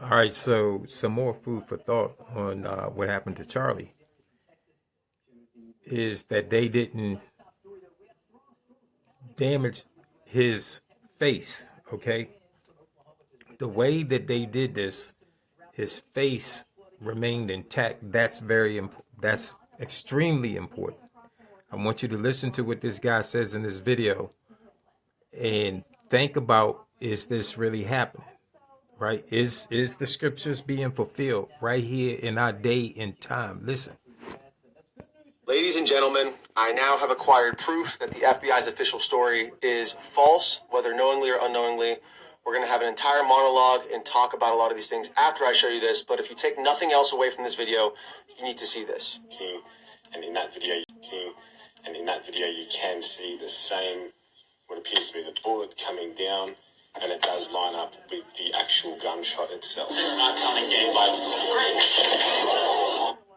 All right, so some more food for thought on what happened to Charlie is that they didn't damage his face, okay? The way that they did this, his face remained intact. That's that's extremely important. I want you to listen to what this guy says in this video and think about, is this really happening? Right? Is the scriptures being fulfilled right here in our day and time? Listen. Ladies and gentlemen, I now have acquired proof that the FBI's official story is false, whether knowingly or unknowingly. We're going to have an entire monologue and talk about a lot of these things after I show you this, but if you take nothing else away from this video, you need to see this. And in that video, you can see the same, what appears to be the bullet coming down, and it does line up with the actual gunshot itself.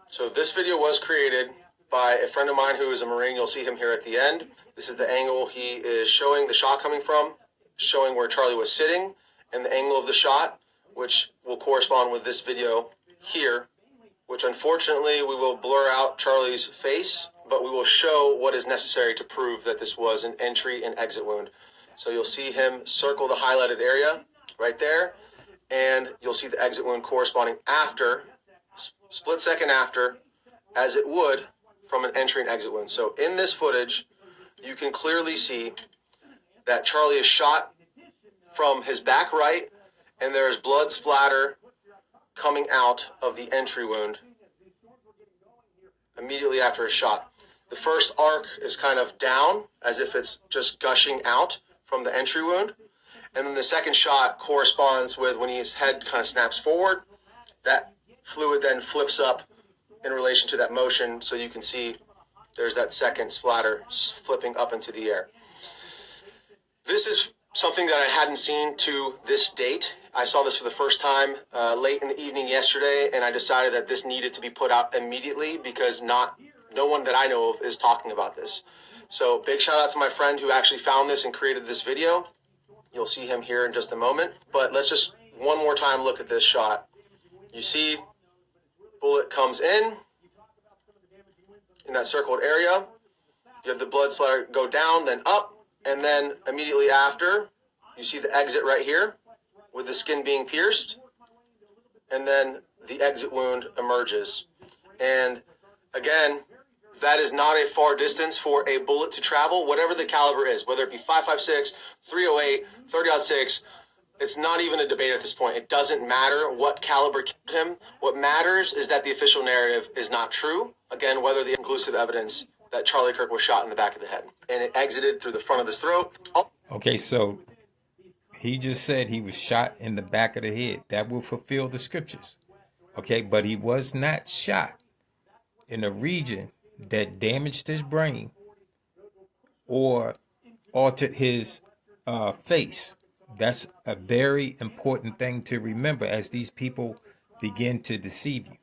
So this video was created by a friend of mine who is a Marine. You'll see him here at the end. This is the angle he is showing the shot coming from, showing where Charlie was sitting, and the angle of the shot, which will correspond with this video here, which unfortunately we will blur out Charlie's face, but we will show what is necessary to prove that this was an entry and exit wound. So you'll see him circle the highlighted area right there, and you'll see the exit wound corresponding after, split second after, as it would from an entry and exit wound. So in this footage, you can clearly see that Charlie is shot from his back right, and there is blood splatter coming out of the entry wound immediately after a shot. The first arc is kind of down, as if it's just gushing out from the entry wound. And then the second shot corresponds with when his head kind of snaps forward. That fluid then flips up in relation to that motion, so you can see there's that second splatter flipping up into the air. This is something that I hadn't seen to this date. I saw this for the first time late in the evening yesterday, and I decided that this needed to be put out immediately because no one that I know of is talking about this. So big shout out to my friend who actually found this and created this video. You'll see him here in just a moment, but let's just one more time look at this shot. You see bullet comes in that circled area. You have the blood splatter go down, then up, and then immediately after, you see the exit right here with the skin being pierced, and then the exit wound emerges. And again, that is not a far distance for a bullet to travel, whatever the caliber is, whether it be 5.56, 308, 30-06. It's not even a debate at this point. It doesn't matter what caliber killed him. What matters is that the official narrative is not true. Again, whether the conclusive evidence that Charlie Kirk was shot in the back of the head and it exited through the front of his throat. Okay, so he just said he was shot in the back of the head. That will fulfill the scriptures. Okay, but he was not shot in a region that damaged his brain or altered his face. That's a very important thing to remember as these people begin to deceive you.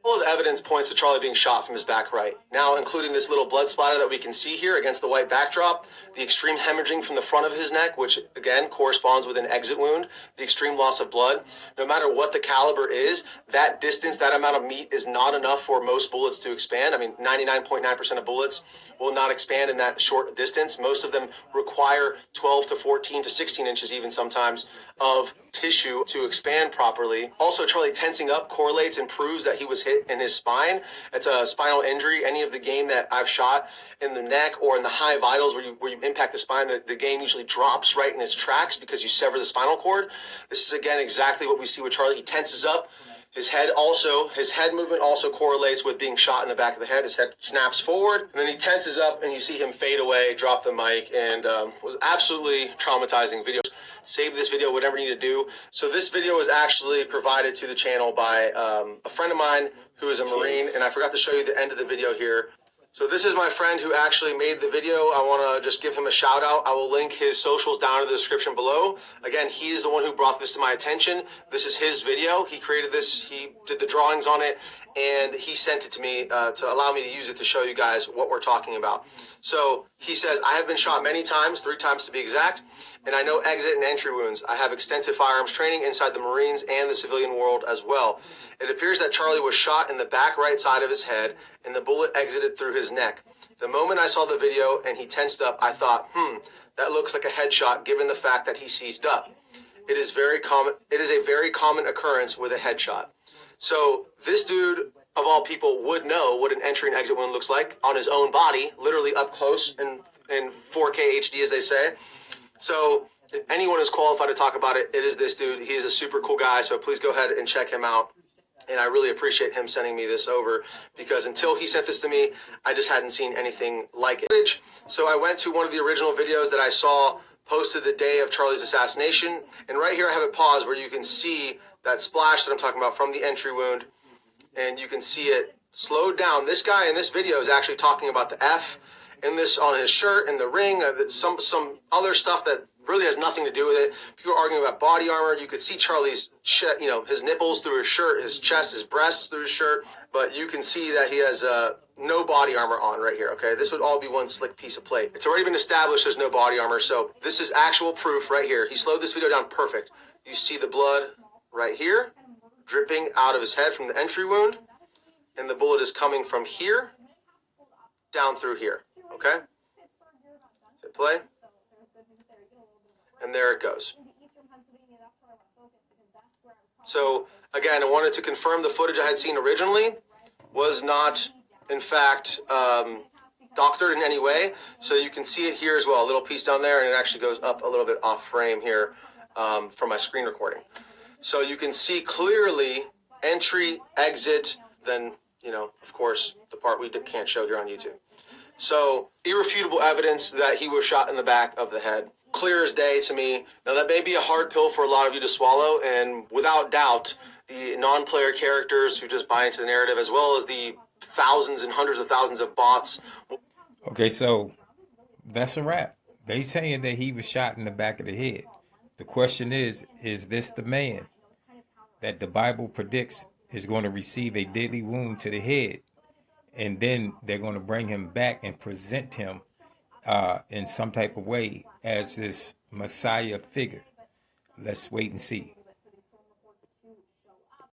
All of the evidence points to Charlie being shot from his back right. Now, including this little blood splatter that we can see here against the white backdrop, the extreme hemorrhaging from the front of his neck, which again corresponds with an exit wound, the extreme loss of blood. No matter what the caliber is, that distance, that amount of meat is not enough for most bullets to expand. I mean, 99.9% of bullets will not expand in that short distance. Most of them require 12 to 14 to 16 inches even sometimes of tissue to expand properly. Also, Charlie tensing up correlates and proves that he was hit in his spine. It's a spinal injury. Any of the game that I've shot in the neck or in the high vitals where you impact the spine, the game usually drops right in its tracks because you sever the spinal cord. This is again exactly what we see with Charlie. He tenses up. His head movement also correlates with being shot in the back of the head. His head snaps forward, and then he tenses up, and you see him fade away, drop the mic, and was absolutely traumatizing video. Save this video, whatever you need to do. So this video was actually provided to the channel by a friend of mine who is a Marine, and I forgot to show you the end of the video here. So this is my friend who actually made the video. I want to just give him a shout out. I will link his socials down in the description below. Again, he's the one who brought this to my attention. This is his video. He created this. He did the drawings on it, and he sent it to me to allow me to use it to show you guys what we're talking about. So he says, I have been shot many times, 3 times to be exact, and I know exit and entry wounds. I have extensive firearms training inside the Marines and the civilian world as well. It appears that Charlie was shot in the back right side of his head, and the bullet exited through his neck. The moment I saw the video and he tensed up, I thought, that looks like a headshot given the fact that he seized up. It is very common. It is a very common occurrence with a headshot. So this dude, of all people, would know what an entry and exit wound looks like on his own body, literally up close in 4K HD, as they say. So if anyone is qualified to talk about it, it is this dude. He is a super cool guy, so please go ahead and check him out. And I really appreciate him sending me this over, because until he sent this to me, I just hadn't seen anything like it. So I went to one of the original videos that I saw posted the day of Charlie's assassination. And right here I have it paused where you can see that splash that I'm talking about from the entry wound. And you can see it slowed down. This guy in this video is actually talking about the F in this on his shirt and the ring, some other stuff that really has nothing to do with it. People are arguing about body armor. You could see Charlie's, his nipples through his shirt, his chest, his breasts through his shirt. But you can see that he has no body armor on right here, okay? This would all be one slick piece of plate. It's already been established there's no body armor, so this is actual proof right here. He slowed this video down perfect. You see the blood right here, dripping out of his head from the entry wound, and the bullet is coming from here down through here, okay? Hit play. And there it goes. So, again, I wanted to confirm the footage I had seen originally was not, in fact, doctored in any way. So you can see it here as well, a little piece down there, and it actually goes up a little bit off frame here from my screen recording. So you can see clearly entry, exit, then, of course, the part we can't show here on YouTube. So, irrefutable evidence that he was shot in the back of the head. Clear as day to me. Now, that may be a hard pill for a lot of you to swallow, and without doubt, the non-player characters who just buy into the narrative, as well as the thousands and hundreds of thousands of bots. Okay, so that's a wrap. They saying that he was shot in the back of the head. The question is this the man that the Bible predicts is going to receive a deadly wound to the head? And then they're going to bring him back and present him in some type of way as this Messiah figure. Let's wait and see.